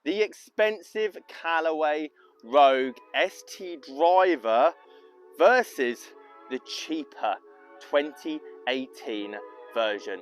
the expensive Callaway Rogue ST driver versus the cheaper 2018 version.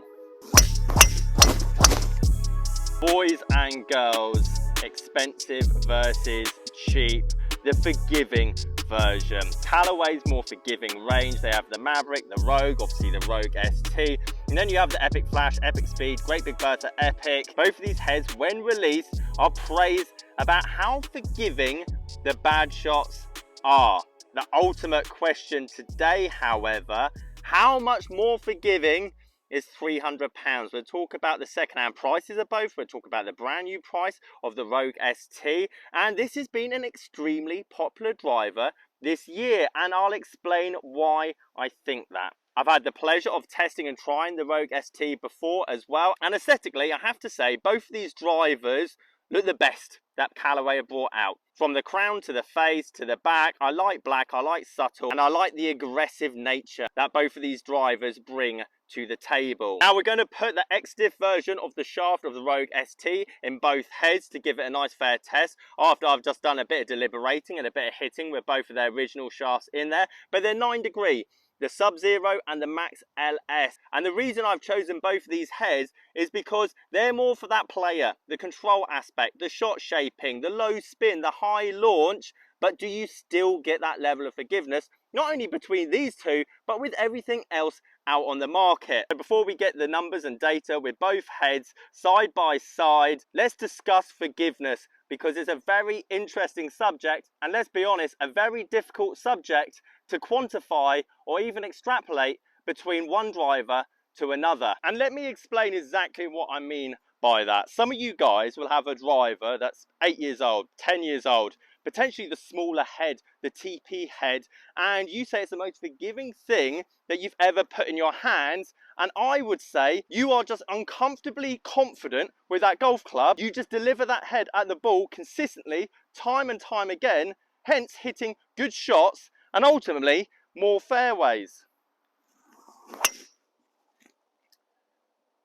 Boys and girls, expensive versus cheap, the forgiving version. Callaway's more forgiving range. They have the Maverick, the Rogue, obviously the Rogue ST, and then you have the Epic Flash, Epic Speed, Great Big Bertha Epic. Both of these heads, when released, are praised about how forgiving the bad shots are. The ultimate question today, however, how much more forgiving is £300? We'll talk about the second-hand prices of both. We'll talk about the brand new price of the Rogue ST, and this has been an extremely popular driver this year, and I'll explain why I think that. I've had the pleasure of testing and trying the Rogue ST before as well, and aesthetically I have to say both of these drivers look the best that Callaway have brought out. From the crown to the face to the back, I like black, I like subtle, and I like the aggressive nature that both of these drivers bring to the table. Now we're going to put the X-Diff version of the shaft of the Rogue ST in both heads to give it a nice fair test after I've just done a bit of deliberating and a bit of hitting with both of their original shafts in there, but they're 9 degree. The Sub-Zero and the Max LS. And the reason I've chosen both of these heads is because they're more for that player, the control aspect, the shot shaping, the low spin, the high launch, but do you still get that level of forgiveness, not only between these two, but with everything else out on the market? So before we get the numbers and data with both heads side by side, let's discuss forgiveness, because it's a very interesting subject, and let's be honest, a very difficult subject to quantify or even extrapolate between one driver to another. And let me explain exactly what I mean by that. Some of you guys will have a driver that's 8 years old, 10 years old, potentially the smaller head, the TP head, and you say it's the most forgiving thing that you've ever put in your hands, and I would say you are just uncomfortably confident with that golf club. You just deliver that head at the ball consistently, time and time again, hence hitting good shots and ultimately more fairways.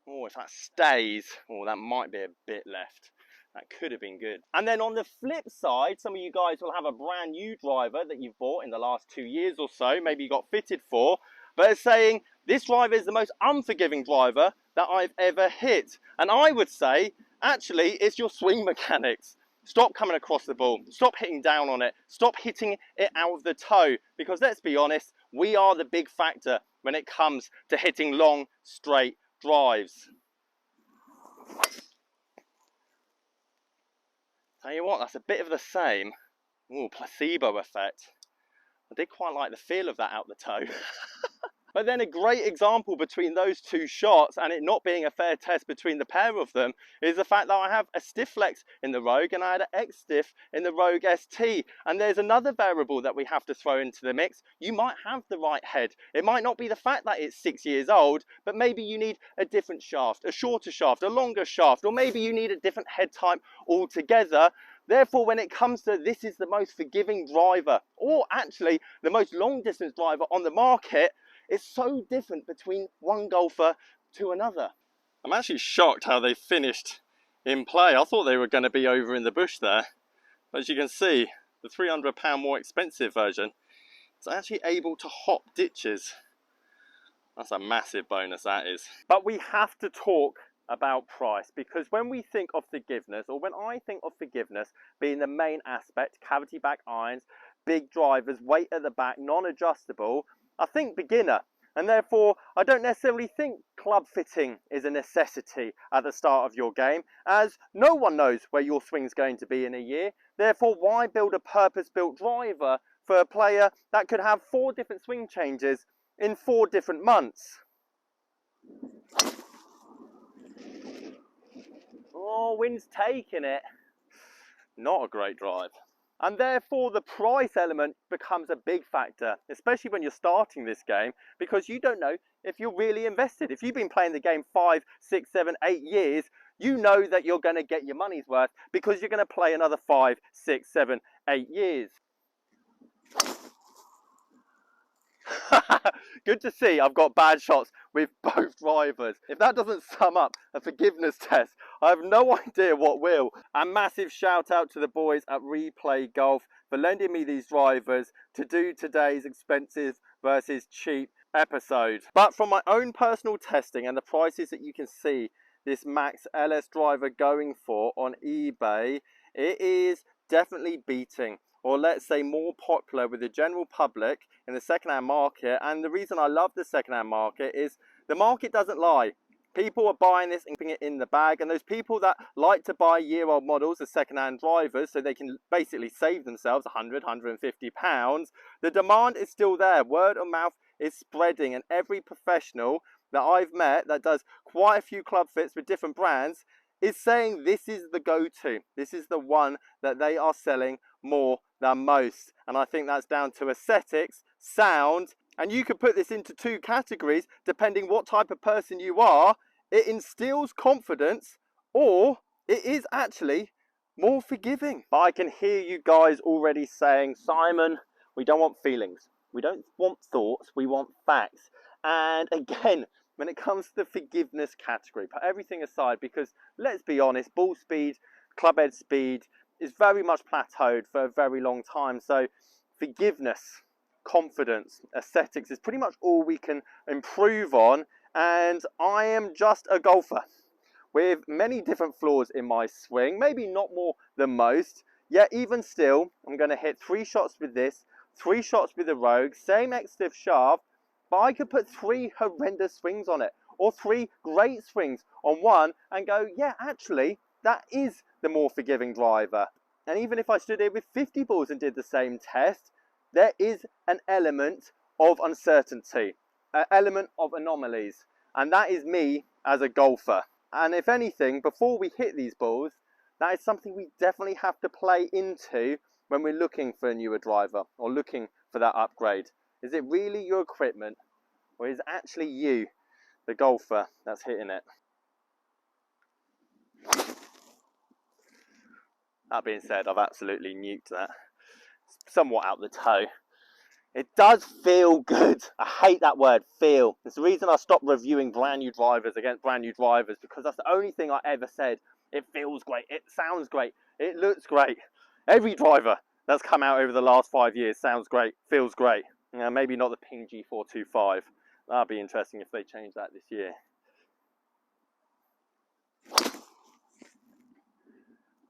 Oh, if that stays, oh, that might be a bit left. That could have been good. And then on the flip side, some of you guys will have a brand new driver that you've bought in the last 2 years or so, maybe you got fitted for, but it's saying this driver is the most unforgiving driver that I've ever hit. And I would say, actually, it's your swing mechanics. Stop coming across the ball, stop hitting down on it, stop hitting it out of the toe, because let's be honest, we are the big factor when it comes to hitting long, straight drives. Tell you what, that's a bit of the same. Ooh, placebo effect. I did quite like the feel of that out the toe. But then a great example between those two shots and it not being a fair test between the pair of them is the fact that I have a stiff flex in the Rogue and I had an X-Diff in the Rogue ST. And there's another variable that we have to throw into the mix. You might have the right head. It might not be the fact that it's 6 years old, but maybe you need a different shaft, a shorter shaft, a longer shaft, or maybe you need a different head type altogether. Therefore, when it comes to this is the most forgiving driver, or actually the most long distance driver on the market, it's so different between one golfer to another. I'm actually shocked how they finished in play. I thought they were going to be over in the bush there. But as you can see, the £300 more expensive version is actually able to hop ditches. That's a massive bonus, that is. But we have to talk about price, because when we think of forgiveness, or when I think of forgiveness being the main aspect, cavity back irons, big drivers, weight at the back, non-adjustable, I think beginner, and therefore I don't necessarily think club fitting is a necessity at the start of your game, as no one knows where your swing's going to be in a year. Therefore, why build a purpose-built driver for a player that could have 4 different swing changes in 4 different months? Oh, wind's taking it. Not a great drive. And therefore the price element becomes a big factor, especially when you're starting this game, because you don't know if you're really invested. If you've been playing the game 5, 6, 7, 8 years, you know that you're going to get your money's worth because you're going to play another 5, 6, 7, 8 years. Good to see I've got bad shots with both drivers. If that doesn't sum up a forgiveness test, I have no idea what will. And massive shout out to the boys at Replay Golf for lending me these drivers to do today's expensive versus cheap episode. But from my own personal testing and the prices that you can see this Max LS driver going for on eBay, it is definitely beating, or let's say more popular with the general public in the secondhand market. And the reason I love the secondhand market is the market doesn't lie. People are buying this and putting it in the bag, and those people that like to buy year-old models as second-hand drivers so they can basically save themselves 100, 150 pounds, the demand is still there. Word of mouth is spreading, and every professional that I've met that does quite a few club fits with different brands is saying this is the go-to. This is the one that they are selling more than most. And I think that's down to aesthetics, sound, and you could put this into two categories depending what type of person you are. It instills confidence, or it is actually more forgiving. But I can hear you guys already saying, Simon, we don't want feelings. We don't want thoughts, we want facts. And again, when it comes to the forgiveness category, put everything aside, because let's be honest, ball speed, club head speed is very much plateaued for a very long time. So forgiveness, confidence, aesthetics is pretty much all we can improve on. And I am just a golfer with many different flaws in my swing, maybe not more than most, yet even still, I'm going to hit 3 shots with this, 3 shots with the Rogue, same X-Stiff shaft, but I could put 3 horrendous swings on it, or 3 great swings on one and go, yeah, actually, that is the more forgiving driver. And even if I stood here with 50 balls and did the same test, there is an element of uncertainty, an element of anomalies, and that is me as a golfer. And if anything, before we hit these balls, that is something we definitely have to play into when we're looking for a newer driver or looking for that upgrade. Is it really your equipment, or is it actually you, the golfer, that's hitting it? That being said, I've absolutely nuked that. It's somewhat out the toe. It does feel good. I hate that word, feel. It's the reason I stopped reviewing brand new drivers against brand new drivers, because that's the only thing I ever said. It feels great, it sounds great, it looks great. Every driver that's come out over the last 5 years sounds great, feels great. Maybe not the Ping G425. That'd be interesting if they change that this year.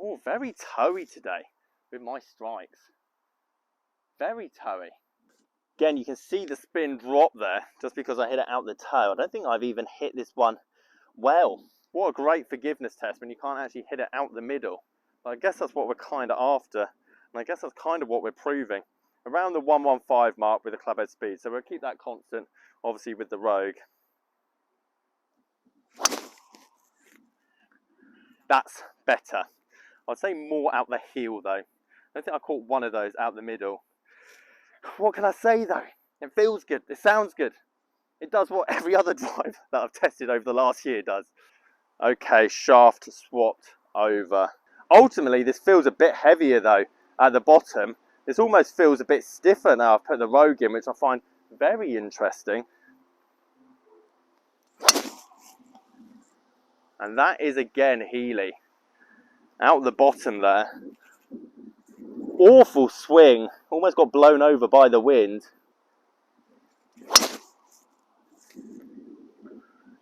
Oh, very toey today with my strikes. Very toey. Again, you can see the spin drop there just because I hit it out the toe. I don't think I've even hit this one well. What a great forgiveness test when you can't actually hit it out the middle. But I guess that's what we're kind of after. And I guess that's kind of what we're proving. Around the 115 mark with the club head speed. So we'll keep that constant, obviously, with the Rogue. That's better. I'd say more out the heel, though. I don't think I caught one of those out the middle. What can I say, though? It feels good. It sounds good. It does what every other drive that I've tested over the last year does. Okay, shaft swapped over. Ultimately, this feels a bit heavier, though, at the bottom. This almost feels a bit stiffer now I've put the Rogue in, which I find very interesting. And that is again Healy. Out the bottom there. Awful swing. Almost got blown over by the wind.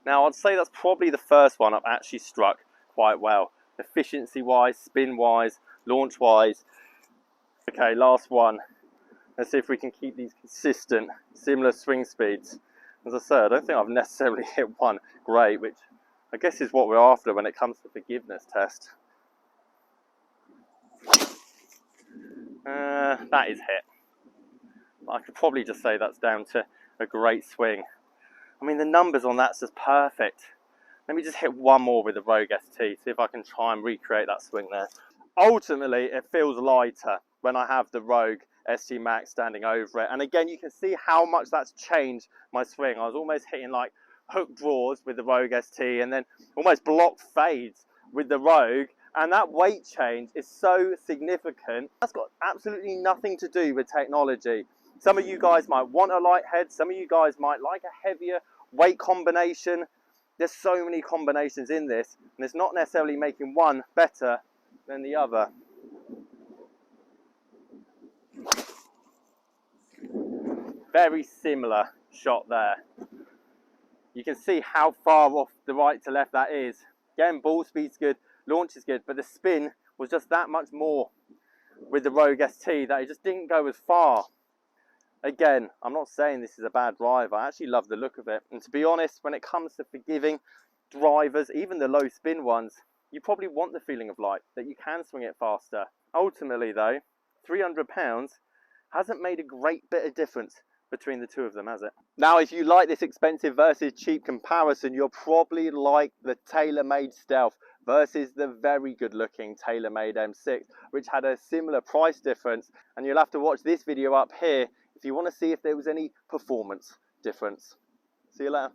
Now I'd say that's probably the first one I've actually struck quite well. Efficiency wise, spin wise, launch wise. Okay, last one. Let's see if we can keep these consistent, similar swing speeds. As I said, I don't think I've necessarily hit one great, which I guess is what we're after when it comes to forgiveness test. That is hit. I could probably just say that's down to a great swing. I mean, the numbers on that's just perfect. Let me just hit one more with the Rogue ST, see if I can try and recreate that swing there. Ultimately, it feels lighter when I have the Rogue ST Max standing over it. And again, you can see how much that's changed my swing. I was almost hitting like hook draws with the Rogue ST and then almost block fades with the Rogue. And that weight change is so significant. That's got absolutely nothing to do with technology. Some of you guys might want a light head. Some of you guys might like a heavier weight combination. There's so many combinations in this, and it's not necessarily making one better than the other. Very similar shot there. You can see how far off the right to left that is. Again, ball speed's good, launch is good, but the spin was just that much more with the Rogue ST that it just didn't go as far. Again, I'm not saying this is a bad driver. I actually love the look of it. And to be honest, when it comes to forgiving drivers, even the low spin ones, you probably want the feeling of light, that you can swing it faster. Ultimately though, £300 hasn't made a great bit of difference between the two of them, has it? Now, if you like this expensive versus cheap comparison, you'll probably like the TaylorMade Stealth versus the very good looking TaylorMade M6, which had a similar price difference. And you'll have to watch this video up here if you want to see if there was any performance difference. See you later.